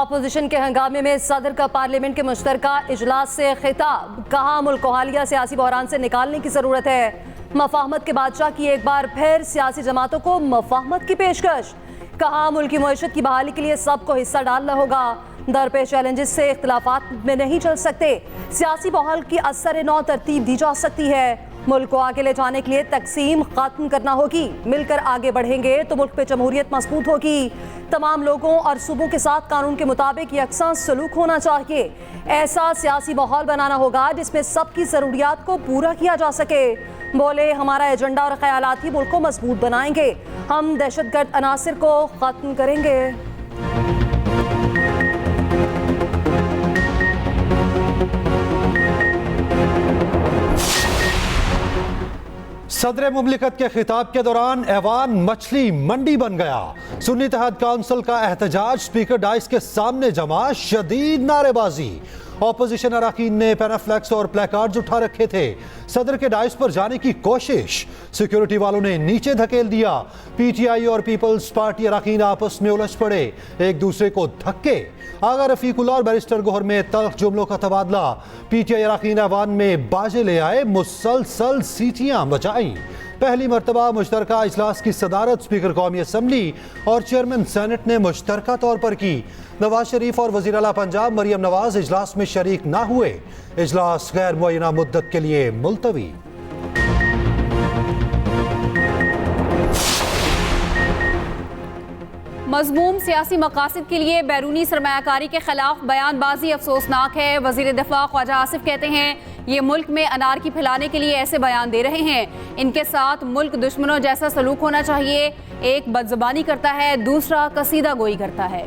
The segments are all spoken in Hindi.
ऑपोजिशन के हंगामे में सदर का पार्लियामेंट के मुश्तरका इजलास से खिताब। कहा मुल्क को हालिया सियासी बहरान से निकालने की जरूरत है। मफाहमत के बादशाह की एक बार फिर सियासी जमातों को मफाहमत की पेशकश। कहा मुल्क की मईशत की बहाली के लिए सबको हिस्सा डालना होगा। दरपेश चैलेंजेस से इख्तिलाफात में नहीं चल सकते। सियासी माहौल की असर नौ तरतीब दी जा सकती है। मुल्क को आगे ले जाने के लिए तकसीम खत्म करना होगी। मिलकर आगे बढ़ेंगे तो मुल्क पे जमहूरियत मजबूत होगी। तमाम लोगों और सूबों के साथ कानून के मुताबिक यकसा सलूक होना चाहिए। ऐसा सियासी माहौल बनाना होगा जिसमें सबकी ज़रूरियात को पूरा किया जा सके। बोले हमारा एजेंडा और ख्यालात ही मुल्क को मजबूत बनाएंगे। हम दहशतगर्द अनासिर को खत्म करेंगे। सदर मुमलिकत के खिताब के दौरान ऐवान मछली मंडी बन गया। सुन्नी इत्तेहाद काउंसिल का एहतजाज स्पीकर डाइस के सामने जमा, शदीद नारेबाजी। ऑपोजिशन अरकान ने पैनाफ्लेक्स और प्लेकार्ड्स उठा रखे थे। सदर के डाइस पर जाने की कोशिश सिक्योरिटी वालों ने नीचे धकेल दिया। पीटीआई और पीपल्स पार्टी अरकान आपस में उलझ पड़े, एक दूसरे को धक्के। आगा रफीकुल्लाह और बैरिस्टर गोहर में तल्ख जुमलों का तबादला। पीटीआई अरकान ऐवान में बाजे ले आए, मुसलसल सीटियां बजाई। पहली मरतबा मुश्तरका इजलास की सदारत स्पीकर कौमी असम्बली और चेयरमैन सेनेट ने मुश्तरका तौर पर की। नवाज शरीफ और वज़ीर आला पंजाब मरियम नवाज इजलास में शरीक ना हुए। इजलास गैर मुअय्यना मुद्दत के लिए मुलतवी। मज़मूम सियासी मकासद के लिए बैरूनी सरमायाकारी के खिलाफ बयानबाजी अफसोसनाक है। वज़ीर दिफा ख्वाजा आसिफ कहते हैं ये मुल्क में अनारकी फैलाने के लिए ऐसे बयान दे रहे हैं। इनके साथ मुल्क दुश्मनों जैसा सलूक होना चाहिए। एक बदज़बानी करता है, दूसरा कसीदा गोई करता है।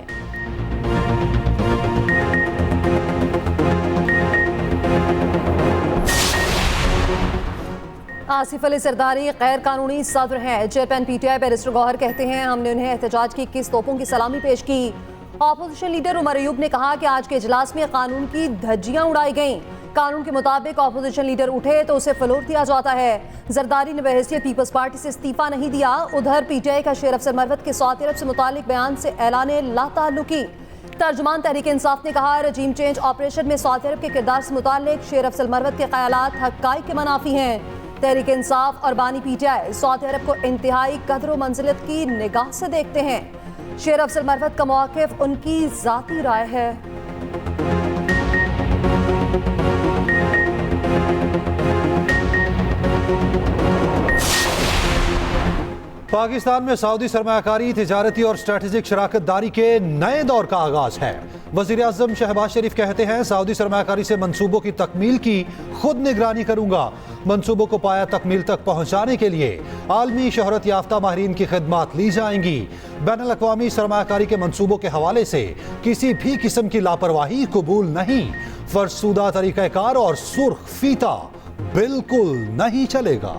आसिफ अली सरदारी गैर कानूनी सदर हैं। चेयरमैन पीटीआई बैरिस्टर गौहर कहते हैं हमने उन्हें एहतजाज की 21 तोपों की सलामी पेश की। ऑपोजिशन लीडर उमर अयूब ने कहा कि आज के इजलास में कानून की धज्जियां उड़ाई गईं। कानून के मुताबिक ऑपोजिशन लीडर उठे तो उसे फ्लोर दिया जाता है। जरदारी ने बहैसियत पीपल्स पार्टी से इस्तीफा नहीं दिया। उधर पीटीआई का शेर अफसर मरवत के सऊदी अरब से मुतालिक बयान से ऐलान लाताल्लुकी। तर्जुमान तहरीक इंसाफ ने कहा रजीम चेंज ऑपरेशन में सऊदी अरब के किरदार से मुतालिक शेर अफसर मरवत के ख्यालात हक़ाइक़ के मनाफी हैं। तहरीक इंसाफ और बानी पीटीआई सऊदी अरब को इंतहाई कदर व मंजिलत की निगाह से देखते हैं। शेर अफसर मरवत का मौक़िफ़ उनकी ज़ाती राय है। पाकिस्तान में सऊदी सरमायाकारी, तिजारती और स्ट्रेटेजिक शराकत दारी के नए दौर का आगाज है। वज़ीर आज़म शहबाज शरीफ कहते हैं सऊदी सरमायाकारी से मंसूबों की तकमील की खुद निगरानी करूंगा। मंसूबों को पाया तकमील तक पहुंचाने के लिए आलमी शोहरत याफ्ता माहिरीन की खिदमात ली जाएंगी। बैनुल अक़वामी सरमायाकारी के मंसूबों के हवाले से किसी भी किस्म की लापरवाही कबूल नहीं। फरसुदा तरीक़ाकार और सुर्ख फीता बिल्कुल नहीं चलेगा।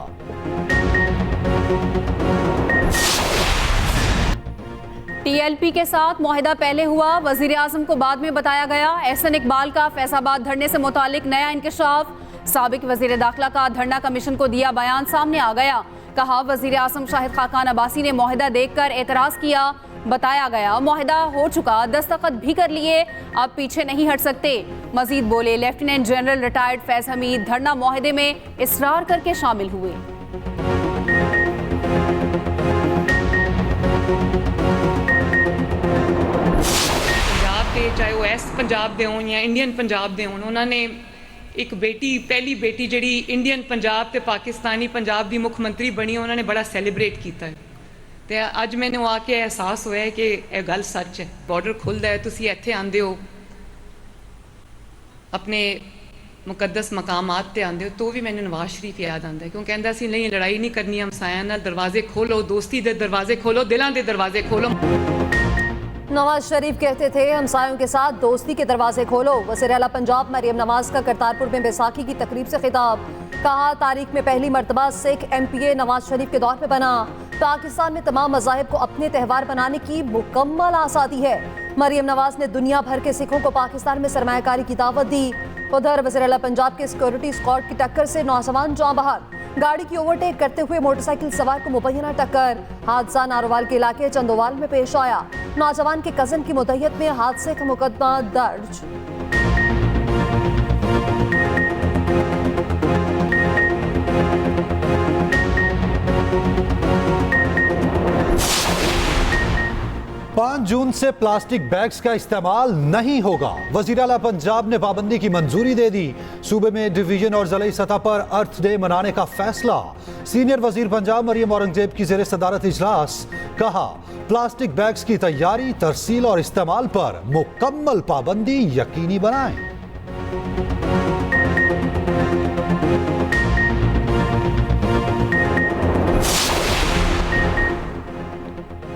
टीएलपी के साथ मुआहिदा पहले हुआ, वजीर आजम को बाद में बताया गया। एहसन इकबाल का फैसलाबाद धरने से मुतालिक नया इंकशाफ। साबिक वजीर दाखिला का धरना कमीशन को दिया बयान सामने आ गया। कहा वजीर आजम शाहिद खाकान अब्बासी ने मुआहिदा देखकर एतराज किया। बताया गया मुआहिदा हो चुका, दस्तखत भी कर लिए, अब पीछे नहीं हट सकते। मजीद बोले lieutenant general retired Faiz Hamid धरना मुआहिदे में इसरार करके शामिल हुए। चाहे वो एस पंजाब दे होन या इंडियन पंजाब दे होन, उन्होंने एक बेटी, पहली बेटी जिहड़ी इंडियन पंजाब ते पाकिस्तानी पंजाब दी मुख्यमंत्री बनी, उन्होंने बड़ा सैलीब्रेट किया। तो अज मैंने आके एहसास होया है कि यह गल सच है। बॉर्डर खुलदा है, तुसी इत्थे आंदे हो, अपने मुकद्दस मकामात ते आंदे हो, तो भी मैंने नवाज शरीफ याद आंदा है, क्यों कहंदा सी नहीं लड़ाई नहीं करनी, हमसायां नाल दरवाजे खोलो, दोस्ती दे दरवाजे खोलो, दिलां दे दरवाजे खोलो। नवाज शरीफ कहते थे हमसायों के साथ दोस्ती के दरवाजे खोलो। वज़ीर आला पंजाब मरियम नवाज का करतारपुर में बैसाखी की तकरीब से खिताब। कहा तारीख में पहली मरतबा सिख MPA नवाज शरीफ के दौर पे बना। पाकिस्तान में तमाम मज़ाहिब को अपने त्यौहार बनाने की मुकम्मल आज़ादी है। मरियम नवाज ने दुनिया भर के सिखों को पाकिस्तान में सरमायाकारी की दावत दी। उधर वज़ीर आला पंजाब के सिक्योरिटी स्क्वाड की टक्कर से नौजवान जाँ बहक। गाड़ी की ओवरटेक करते हुए मोटरसाइकिल सवार को मुबैना टक्कर। हादसा नारोवाल के इलाके चंदोवाल में पेश आया। नौजवान के कजन की मुद्दत में हादसे का मुकदमा दर्ज। पांच जून से प्लास्टिक बैग्स का इस्तेमाल नहीं होगा। वजीर आला पंजाब ने पाबंदी की मंजूरी दे दी। सूबे में डिवीजन और जिले सतह पर अर्थ डे मनाने का फैसला। सीनियर वजीर पंजाब मरियम औरंगजेब की ज़ेरे सदारत इजलास। कहा, प्लास्टिक बैग्स की तैयारी, तरसील और इस्तेमाल पर मुकम्मल पाबंदी यकीनी बनाएं।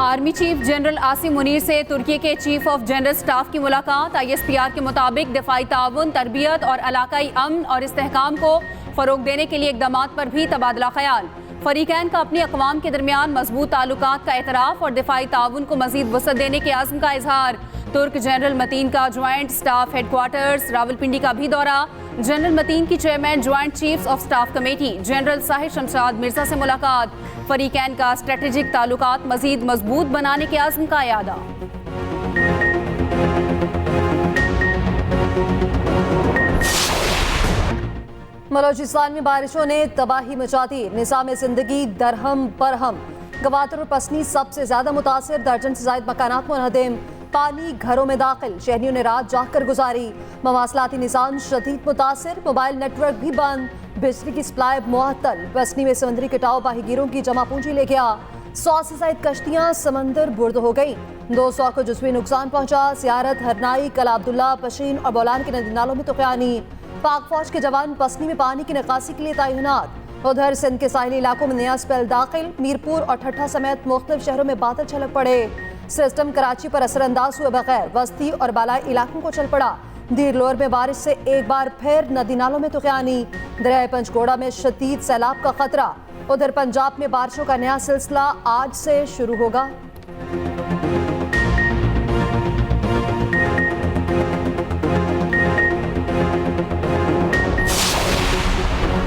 Army chief general Asim Munir से तुर्की के चीफ ऑफ जनरल स्टाफ की मुलाकात। ISPR के मुताबिक दिफाई ताउन, तरबियत और इलाकाई अमन और इस्तेहकाम को फ़रोग देने के लिए इक़दामात पर भी तबादला ख्याल। फ़रीक़ैन का अपनी अक़वाम के दरमियान मजबूत ताल्लुकात का एतराफ़ और दिफाई ताउन को मज़ीद वसअत देने के आज़म का इजहार। तुर्क जनरल मतीन का ज्वाइंट स्टाफ हेडक्वार्टर्स रावलपिंडी का भी दौरा। जनरल मतीन की chairman joint chiefs of staff committee general Sahir Shamshad Mirza से मुलाकात। फ़रीक़ैन का स्ट्रेटेजिक ताल्लुकात मज़ीद मजबूत बनाने के आज़म का यादा। बलोचिस्तान में बारिशों ने तबाही मचा दी। निज़ाम ज़िंदगी दरहम बरहम। गवादर और पसनी सबसे ज्यादा मुतासिर। दर्जन से ज्यादा मकानात मुनहदम। पानी घरों में दाखिल। शहरियों ने रात जाग कर गुजारी। मवासलाती निज़ाम शदीद मुतासिर। मोबाइल नेटवर्क भी बंद। बिजली की सप्लाई मुअत्तल। पसनी में समंदरी कटाव बाहीगिरों की जमा पूंजी ले गया। 100 से ज्यादा कश्तियां समंदर बुर्द हो गई। 200 को जुज़वी नुकसान पहुंचा। सियारत, हरनाई, कला अब्दुल्ला, पशीन और बोलान के नदी नालों में तूफ़ानी। पाक फौज के जवान पसनी में पानी की निकासी के लिए तैनात। उधर सिंध के साहिली इलाकों में नया स्पेल दाखिल। मीरपुर और ठट्ठा समेत मुख्तलिफ शहरों में बादल छलक पड़े। सिस्टम कराची पर असरअंदाज हुए बगैर वस्ती और बालाई इलाकों को चल पड़ा। धीरलोर में बारिश से एक बार फिर नदी नालों में तूफ़ानी। दरिया पंचगोड़ा में शदीद सैलाब का खतरा। उधर पंजाब में बारिशों का नया सिलसिला आज से शुरू होगा।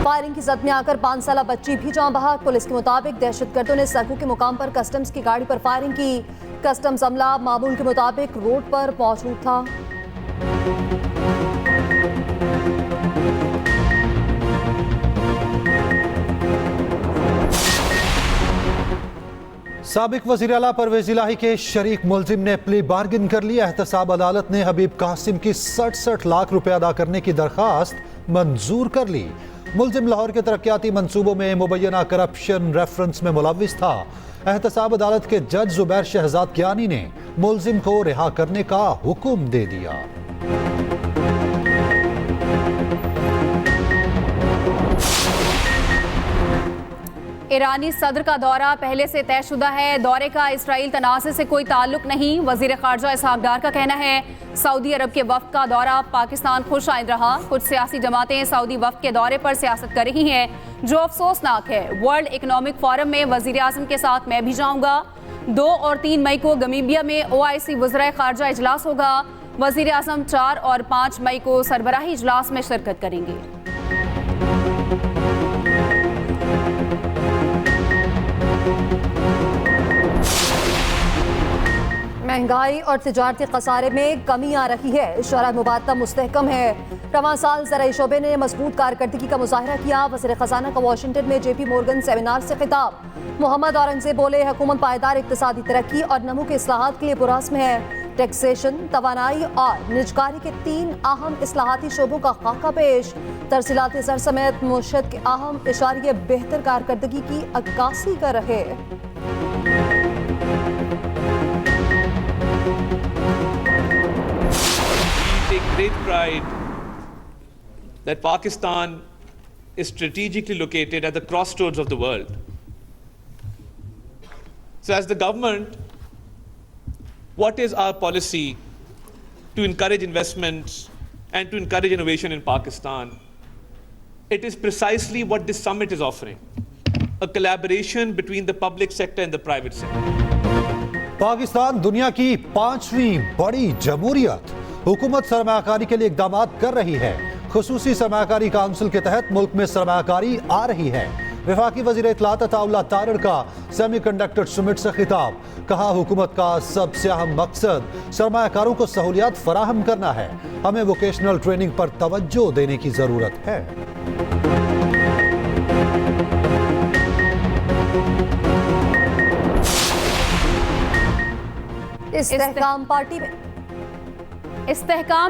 फायरिंग की जद में आकर 5 साला बच्ची भी जान बहक। पुलिस के मुताबिक दहशतगर्दों ने सरगू के मुकाम पर कस्टम्स की गाड़ी पर फायरिंग की। कस्टम्स अमला मामूल के मुताबिक रोड पर मौजूद था। साबिक वज़ीर आला परवेज़ इलाही के शरीक मुलजिम ने प्ली बार्गिन कर ली। एहतसाब अदालत ने हबीब कासिम की 67 लाख रुपए अदा करने की दरखास्त मंजूर कर ली। मुलजिम लाहौर के तरक्याती मंसूबों में मुबैना करप्शन रेफरेंस में मुलव्विस था। एहतसाब अदालत के जज जुबैर शहजाद कियानी ने मुलजिम को रिहा करने का हुक्म दे दिया। ईरानी सदर का दौरा पहले से तयशुदा है। दौरे का इसराइल तनाज़े से कोई ताल्लुक नहीं। वज़ीर ख़ारजा इसहाक डार का कहना है सऊदी अरब के वफ़द का दौरा पाकिस्तान खुश आइंद रहा। कुछ सियासी जमातें सऊदी वफ़द के दौरे पर सियासत कर रही हैं, जो अफसोसनाक है। वर्ल्ड इकनॉमिक फोरम में वज़ीर आज़म के साथ मैं भी जाऊँगा। 2 और 3 मई को गमीबिया में OIC वज़राए ख़ारजा इजलास होगा। वज़ीर आज़म 4 और 5 मई को सरबराही इजलास में शिरकत करेंगे। महंगाई और तिजारती खसारे में कमी आ रही है। शरह मुबादला मुस्तहकम है। रवां साल ज़राई शोबे ने मजबूत कारकर्दगी का मुजाहरा किया। वज़ीर ख़जाना का वाशिंगटन में JP मोर्गन सेमिनार से खिताब। मोहम्मद औरंगजेब बोले, हुकूमत पायदार इक़्तिसादी तरक्की और नमू के इस्लाहात के लिए पुरअज़्म है। टैक्सेशन, तवानाई और निजकारी के 3 अहम इस्लाहाती शोबों का खाका पेश। तरसीलात ज़र समेत मुशत के अहम इशारे बेहतर कारकर्दगी की अक्कासी कर रहे। Take great pride that Pakistan is strategically located at the crossroads of the world. So as the government, what is our policy to encourage investments and to encourage innovation in Pakistan? It is precisely what this summit is offering, a collaboration between the public sector and the private sector. Pakistan दुनिया की 5वीं बड़ी जमहूरियत। हुकूमत सरमायाकारी के लिए इक़दामात कर रही है। खुसूसी सरमायाकारी काउंसिल के तहत मुल्क में सरमायाकारी आ रही है। वफाकी वज़ीर इत्तलात अताउल्लाह तारड़ का सेमीकंडक्टर समिट से खिताब, कहा हुकूमत का सबसे अहम मकसद सरमायाकारों को सहूलियात फराहम करना है, हमें वोकेशनल ट्रेनिंग पर तवज्जो देने की जरूरत है। इस्तेहकाम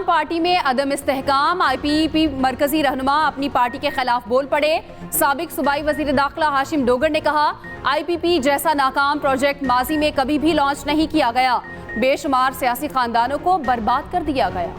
पार्टी में अदम इस्तेहकाम, IPP मरकजी रहनुमा अपनी पार्टी के खिलाफ बोल पड़े। साबिक सूबाई वजीर दाखिला हाशिम डोगर ने कहा, IPP जैसा नाकाम प्रोजेक्ट माजी में कभी भी लॉन्च नहीं किया गया, बेशुमार सियासी खानदानों को बर्बाद कर दिया गया।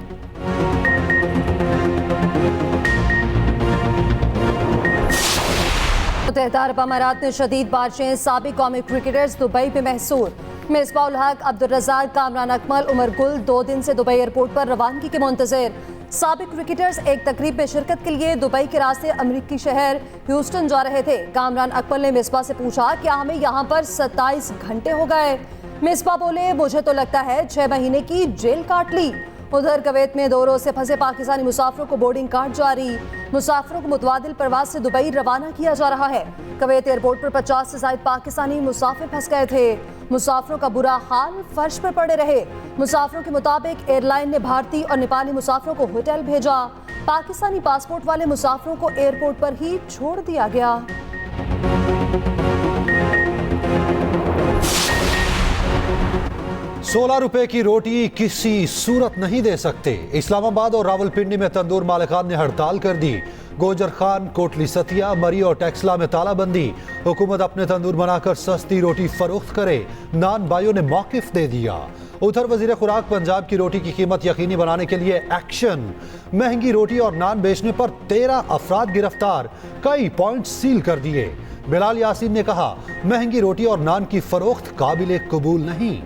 मुत्तहिदा अरब अमारात में शदीद बारिशें, साबिक कौमी क्रिकेटर्स दुबई में महसूर। मिसबाह उल हक, अब्दुल रज़ाक, कामरान अकमल, उमर गुल 2 दिन से दुबई एयरपोर्ट पर रवानगी के मुंतज़िर। साबिक क्रिकेटर्स एक तकरीब में शिरकत के लिए दुबई के रास्ते अमरीकी शहर ह्यूस्टन जा रहे थे। कामरान अकमल ने मिसबाह से पूछा, क्या हमें यहाँ पर 27 घंटे हो गए? मिसबाह बोले, मुझे तो लगता है 6 महीने की जेल काट ली। उधर कुवैत में 2 रोज से फंसे पाकिस्तानी मुसाफिरों को बोर्डिंग कार्ड जारी। मुसाफिरों को मुतबादिल प्रवास से दुबई रवाना किया जा रहा है। कुवैत एयरपोर्ट पर 50 से ज्यादा पाकिस्तानी मुसाफिर फंस गए थे। मुसाफिरों का बुरा हाल, फर्श पर पड़े रहे। मुसाफिरों के मुताबिक एयरलाइन ने भारतीय और नेपाली मुसाफिरों को होटल भेजा। पाकिस्तानी पासपोर्ट वाले मुसाफिरों को एयरपोर्ट पर ही छोड़ दिया गया। 16 रुपए की रोटी किसी सूरत नहीं दे सकते। इस्लामाबाद और रावलपिंडी में तंदूर मालिकान ने हड़ताल कर दी। गोजर खान, कोटली सतिया, मरी और टेक्सला में तालाबंदी। हुकूमत अपने तंदूर बनाकर सस्ती रोटी फरोख्त करे, नान बाइयों ने मौकिफ दे दिया। उधर वजीर खुराक पंजाब की रोटी की कीमत यकीनी बनाने के लिए एक्शन। महंगी रोटी और नान बेचने पर 13 अफराद गिरफ्तार, कई पॉइंट सील कर दिए। बिलाल यासीन ने कहा, महंगी रोटी और नान की फरोख्त काबिल कबूल नहीं।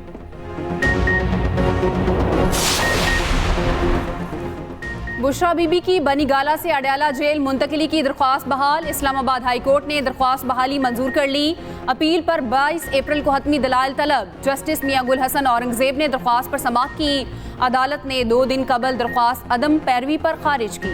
बुशरा बीबी की बनीगाला से अडयाला जेल मुंतकिली की दरख्वास्त बहाल। इस्लामाबाद हाई कोर्ट ने दरख्वास्त बहाली मंजूर कर ली। अपील पर 22 अप्रैल को हतमी दलाइल तलब। जस्टिस मियां गुल हसन औरंगजेब ने दरख्वास्त पर समाअत की। अदालत ने 2 दिन कबल दरख्वास्त अदम पैरवी पर खारिज की।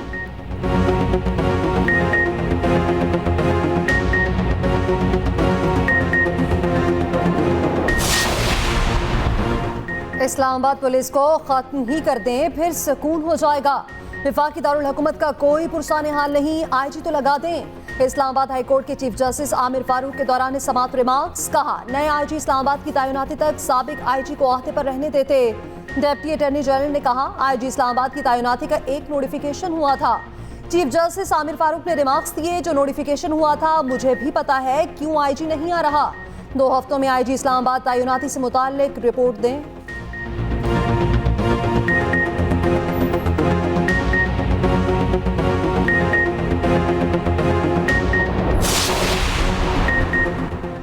इस्लामाबाद पुलिस को खत्म ही कर दें, फिर सुकून हो जाएगा। वफाकी दारुल हुकूमत का कोई पुरसाने हाल नहीं, IG तो लगा दें। इस्लामाबाद हाई कोर्ट के चीफ जस्टिस आमिर फारूक के दौरान समाअत रिमार्क्स, कहा, नए IG इस्लामाबाद की तैनाती तक साबिक IG को अहदे पर रहने देते। डिप्टी अटॉर्नी जनरल ने कहा, IG इस्लामाबाद की तैनाती का एक नोटिफिकेशन हुआ था। चीफ जस्टिस आमिर फारूक ने रिमार्क्स दिए, जो नोटिफिकेशन हुआ था मुझे भी पता है क्यों IG नहीं आ रहा। 2 हफ्तों में IG इस्लामाबाद तैनाती से मुताल्लिक रिपोर्ट दें।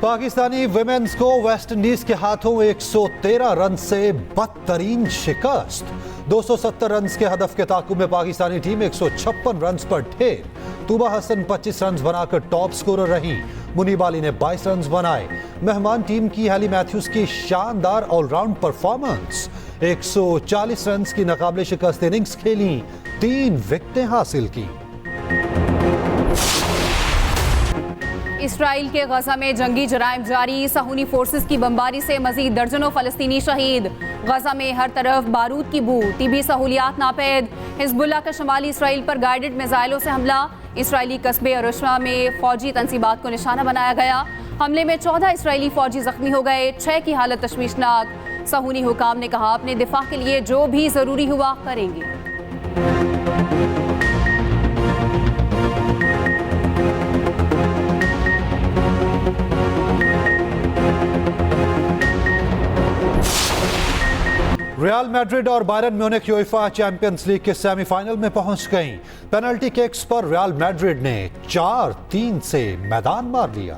पाकिस्तानी विमेंस को वेस्ट इंडीज के हाथों 113 रन से बदतरीन शिकस्त। 270 रन के हदफ के ताकुब में पाकिस्तानी टीम 156 रन पर ढेर। तूबा हसन 25 रन बनाकर टॉप स्कोरर रही। मुनीब अली ने 22 रन बनाए। मेहमान टीम की हैली मैथ्यूज की शानदार ऑलराउंड परफॉर्मेंस। 140 रन की नाकाबिले शिकस्त इनिंग्स खेली, 3 विकेटें हासिल की। इसराइल के गजा में जंगी जराइम जारी। सहूनी फोर्सेस की बमबारी से मजीद दर्जनों फलस्तीनी शहीद। गजा में हर तरफ बारूद की बू, तिबी सहूलियात नापैद। हिजबुल्लाह का शमाली इसराइल पर गाइडेड मिसाइलों से हमला। इसराइली कस्बे अरुशा में फौजी तंसीबात को निशाना बनाया गया। हमले में 14 इसराइली फौजी जख्मी हो गए, 6 की हालत तशवीशनाक। सहूनी हुकाम ने कहा, अपने दिफा के लिए जो भी जरूरी हुआ करेंगे। रियल मैड्रिड और Byron Munich UEFA champions league के सेमीफाइनल में पहुंच गईं। पेनल्टी किक्स पर रियल मैड्रिड ने 4-3 से मैदान मार लिया।